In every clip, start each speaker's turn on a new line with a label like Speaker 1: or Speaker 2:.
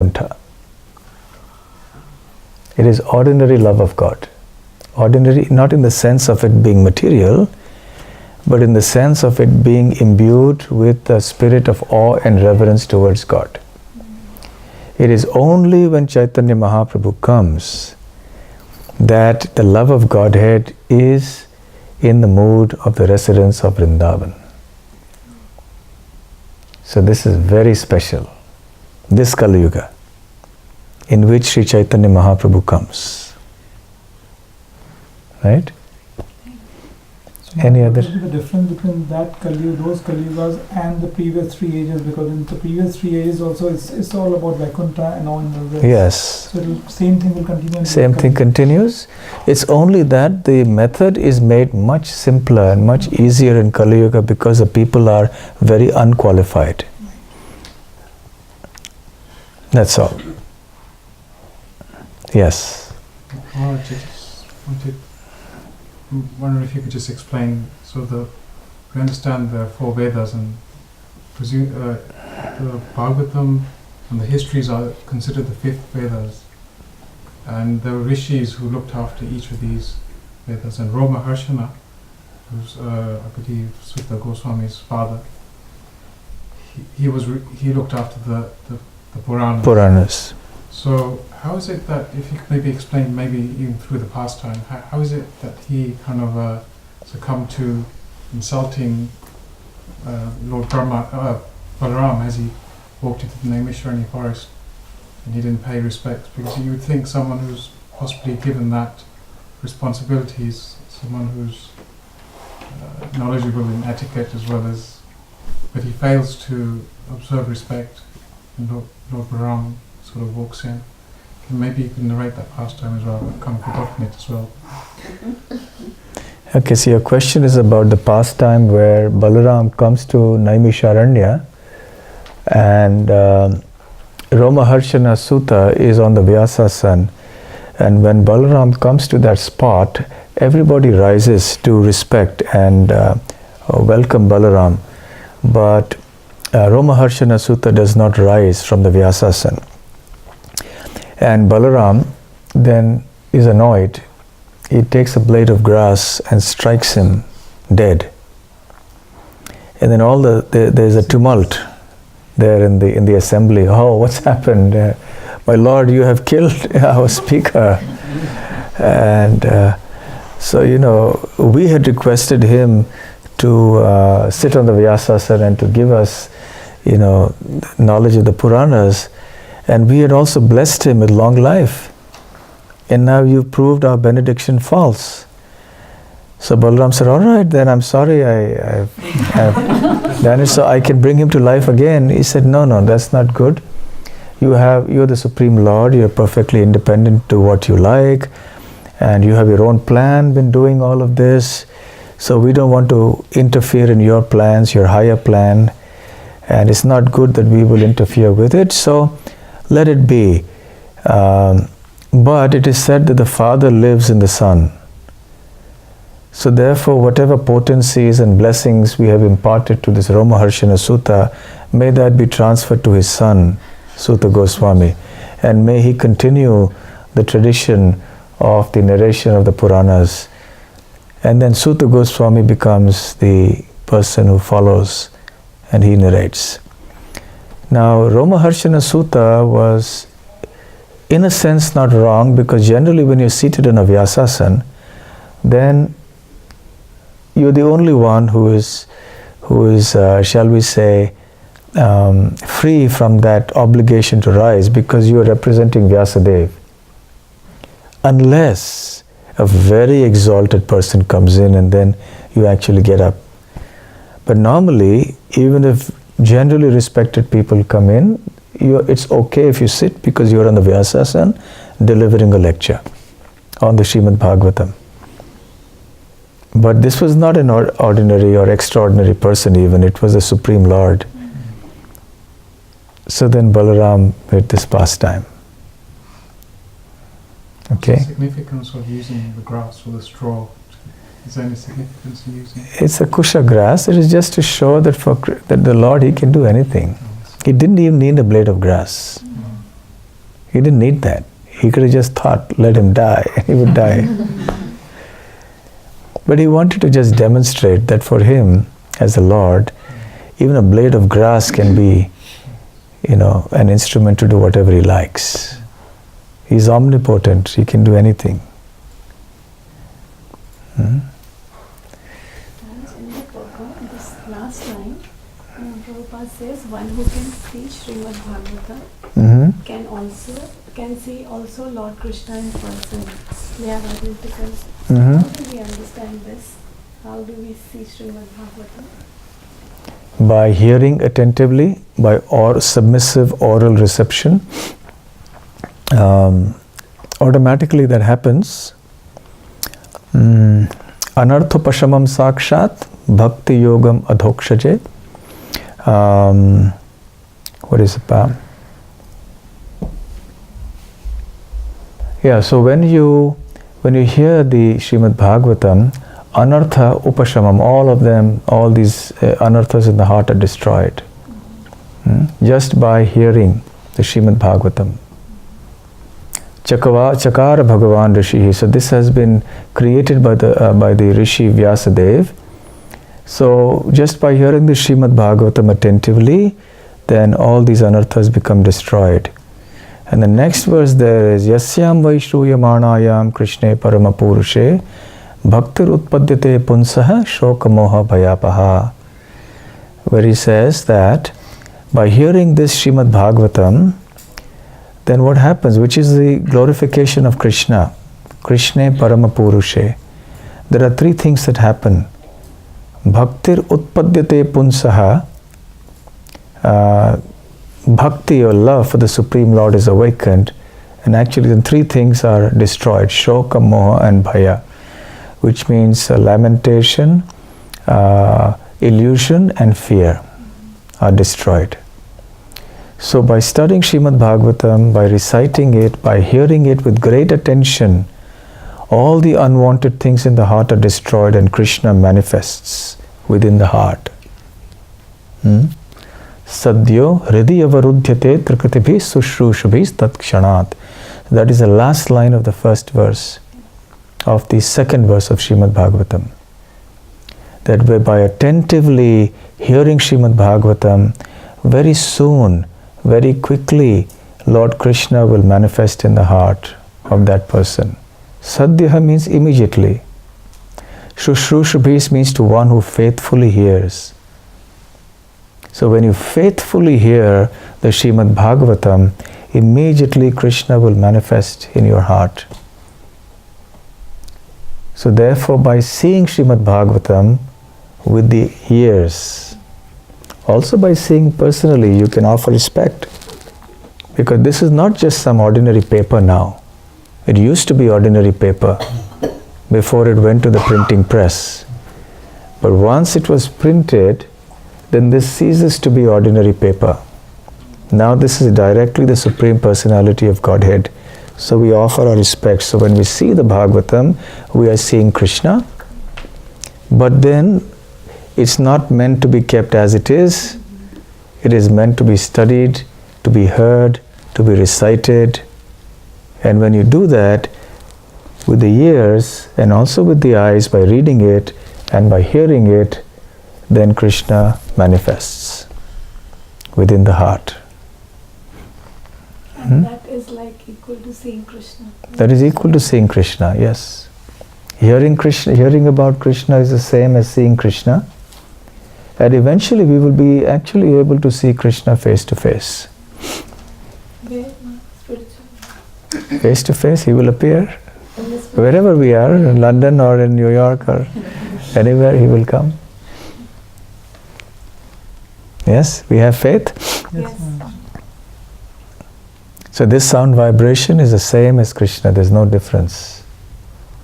Speaker 1: Vaikuntha. It is ordinary love of God. Ordinary, not in the sense of it being material, but in the sense of it being imbued with the spirit of awe and reverence towards God. It is only when Chaitanya Mahaprabhu comes that the love of Godhead is in the mood of the residents of Vrindavan. So this is very special, this Kali Yuga, in which Sri Chaitanya Mahaprabhu comes. Right?
Speaker 2: So
Speaker 1: Any
Speaker 2: what
Speaker 1: other?
Speaker 2: will be the difference between that Kali, those Kali Yugas and the previous 3 ages? Because in the previous 3 ages also it's all about Vaikuntha and all the rest.
Speaker 1: Yes.
Speaker 2: So same thing will continue.
Speaker 1: Same thing continues. It's only that the method is made much simpler and much easier in Kali Yuga because the people are very unqualified. That's all. Yes.
Speaker 3: I wonder if you could just explain, we understand the 4 Vedas and presume the Bhagavatam and the histories are considered the 5th Vedas, and there were rishis who looked after each of these Vedas, and Roma Harshana, who's I believe Sutta Goswami's father, he looked after the Puranas.
Speaker 1: Puranas.
Speaker 3: So how is it that, if you could maybe explain, maybe even through the pastime, how is it that he kind of succumbed to insulting Lord Balaram as he walked into the Naimisharani forest and he didn't pay respect? Because you would think someone who's possibly given that responsibility is someone who's knowledgeable in etiquette as well as, but he fails to observe respect, and Lord Balaram sort of walks in. Maybe you can narrate that pastime as well. I've kind of forgotten it as well.
Speaker 1: Okay, so your question is about the pastime where Balaram comes to Naimisharanya and Roma Harshana Sutta is on the Vyasasana, and when Balaram comes to that spot, everybody rises to respect and welcome Balaram, but Roma Harshana Sutta does not rise from the Vyasasana. And Balaram then is annoyed. He takes a blade of grass and strikes him dead. And then there's a tumult there in the assembly. Oh, what's happened? My lord, you have killed our speaker. And so, we had requested him to sit on the Vyasasana and to give us, knowledge of the Puranas. And we had also blessed him with long life. And now you've proved our benediction false. So Balaram said, all right, then I'm sorry I've done it, so I can bring him to life again. He said, no, that's not good. You're the Supreme Lord, you're perfectly independent to what you like, and you have your own plan, been doing all of this. So we don't want to interfere in your plans, your higher plan, and it's not good that we will interfere with it. So let it be. But it is said that the Father lives in the Son. So therefore, whatever potencies and blessings we have imparted to this Roma Harshana Sutta, may that be transferred to his son, Sutta Goswami. And may he continue the tradition of the narration of the Puranas. And then Sutta Goswami becomes the person who follows and he narrates. Now, Roma Harshana Sutta was, in a sense, not wrong, because generally when you're seated in a Vyasasana, then you're the only one who is, shall we say, free from that obligation to rise, because you are representing Vyasadeva. Unless a very exalted person comes in and then you actually get up. But normally, even if generally respected people come in, it's okay if you sit because you're on the Vyasasana delivering a lecture on the Srimad Bhagavatam. But this was not an ordinary or extraordinary person even, it was the Supreme Lord. So then Balaram made this pastime. Okay?
Speaker 3: What's the significance of using the grass or the straw? Is there any significance in using it?
Speaker 1: It's a kusha grass. It is just to show that that the Lord, he can do anything. He didn't even need a blade of grass. He didn't need that. He could have just thought, let him die, and he would die. But he wanted to just demonstrate that for him, as the Lord, even a blade of grass can be, an instrument to do whatever he likes. He's omnipotent. He can do anything.
Speaker 4: And in the Prabhupada, this last line, Prabhupada says, one who can see Srimad Bhagavatam can see also Lord Krishna in person. They are identical. How do we understand this? How do we see Srimad Bhagavatam?
Speaker 1: By hearing attentively, by submissive oral reception. Automatically that happens. Anarthopashamam sakshat bhakti yogam adhokshaje. What is it? Yeah, so when you hear the Srimad Bhagavatam, anartha upashamam, all these anarthas in the heart are destroyed. Just by hearing the Srimad Bhagavatam. Chakara Bhagavan Rishi. So this has been created by the Rishi Vyasadeva. So just by hearing the Srimad Bhagavatam attentively, then all these anarthas become destroyed. And the next verse there is Yasyam Vaishruyamanayam Krishne Parama Purushe Bhaktir Utpadyate Punsaha Shoka Moha Bhayapaha, where he says that by hearing this Srimad Bhagavatam, then what happens, which is the glorification of Krishna, Krishne Parama Purushe. There are three things that happen. Bhaktir Utpadyate Punsaha, bhakti or love for the Supreme Lord is awakened, and actually the three things are destroyed, Shoka, Moha and Bhaya, which means lamentation, illusion and fear are destroyed. So by studying Srimad Bhagavatam, by reciting it, by hearing it with great attention, all the unwanted things in the heart are destroyed and Krishna manifests within the heart. Sadhyo hridiyavaruddhyate trikrtibhi sushrushabhi tatkshanat. That is the last line of the first verse of the second verse of Srimad Bhagavatam. That by attentively hearing Srimad Bhagavatam, very soon, very quickly, Lord Krishna will manifest in the heart of that person. Sadhya means immediately. Shushrushabhis means to one who faithfully hears. So when you faithfully hear the Srimad Bhagavatam, immediately Krishna will manifest in your heart. So therefore, by seeing Srimad Bhagavatam with the ears, also by seeing personally, you can offer respect. Because this is not just some ordinary paper now. It used to be ordinary paper before it went to the printing press. But once it was printed, then this ceases to be ordinary paper. Now this is directly the Supreme Personality of Godhead. So we offer our respect. So when we see the Bhagavatam, we are seeing Krishna. But then it's not meant to be kept as it is. It is meant to be studied, to be heard, to be recited. And when you do that with the ears and also with the eyes, by reading it and by hearing it, then Krishna manifests within the heart.
Speaker 4: And that is like equal to seeing Krishna.
Speaker 1: That is equal to seeing Krishna, yes. Hearing about Krishna is the same as seeing Krishna. And eventually we will be actually able to see Krishna face to face. Face to face, he will appear. Wherever we are, in London or in New York or anywhere, he will come. Yes, we have faith.
Speaker 4: Yes.
Speaker 1: So this sound vibration is the same as Krishna. There's no difference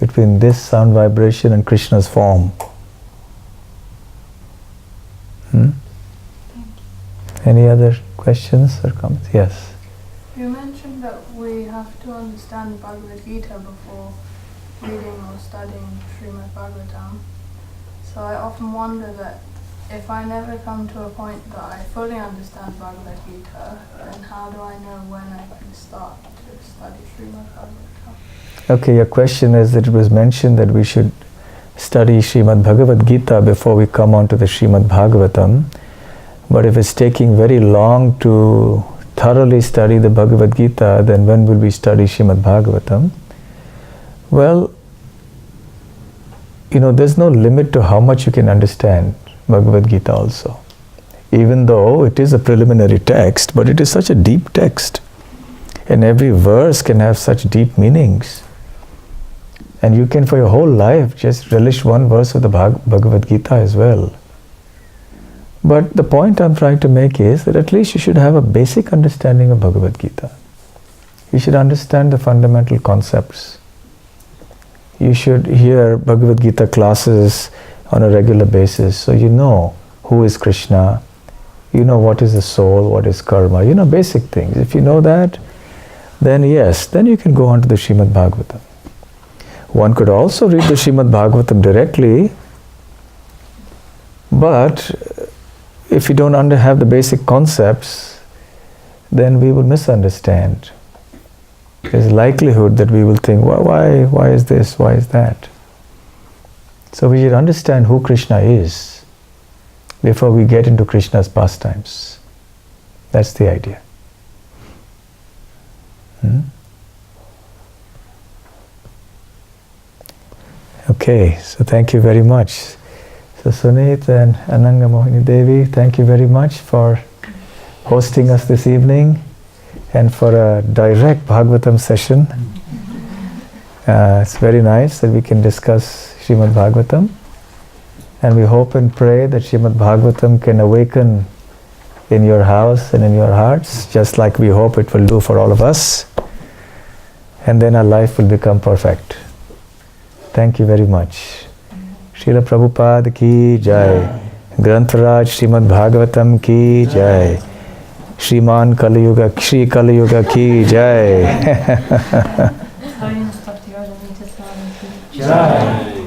Speaker 1: between this sound vibration and Krishna's form. Any other questions or comments? Yes.
Speaker 5: You mentioned that we have to understand Bhagavad Gita before reading or studying Srimad Bhagavatam. So I often wonder that if I never come to a point that I fully understand Bhagavad Gita, then how do I know when I can start to study Srimad Bhagavatam?
Speaker 1: Okay, your question is that it was mentioned that we should study Srimad Bhagavad Gita before we come on to the Srimad Bhagavatam. But if it's taking very long to thoroughly study the Bhagavad Gita, then when will we study Srimad Bhagavatam? Well, there's no limit to how much you can understand Bhagavad Gita also. Even though it is a preliminary text, but it is such a deep text. And every verse can have such deep meanings. And you can for your whole life just relish one verse of the Bhagavad Gita as well. But the point I'm trying to make is that at least you should have a basic understanding of Bhagavad Gita. You should understand the fundamental concepts. You should hear Bhagavad Gita classes on a regular basis, so you know who is Krishna, you know what is the soul, what is karma, basic things. If you know that, then yes, then you can go on to the Srimad Bhagavatam. One could also read the Srimad Bhagavatam directly, but if you don't have the basic concepts, then we will misunderstand. There's a likelihood that we will think, why is this, why is that? So we should understand who Krishna is before we get into Krishna's pastimes. That's the idea. Okay, so thank you very much. So Sunit and Ananga Mohini Devi, thank you very much for hosting us this evening and for a direct Bhagavatam session. It's very nice that we can discuss Srimad Bhagavatam, and we hope and pray that Srimad Bhagavatam can awaken in your house and in your hearts, just like we hope it will do for all of us, and then our life will become perfect. Thank you very much. Srila Prabhupada ki jai. Grantharaj Srimad Bhagavatam ki jai. Shriman Kali Yuga, Shri Kali Yuga ki jai.
Speaker 6: Jai.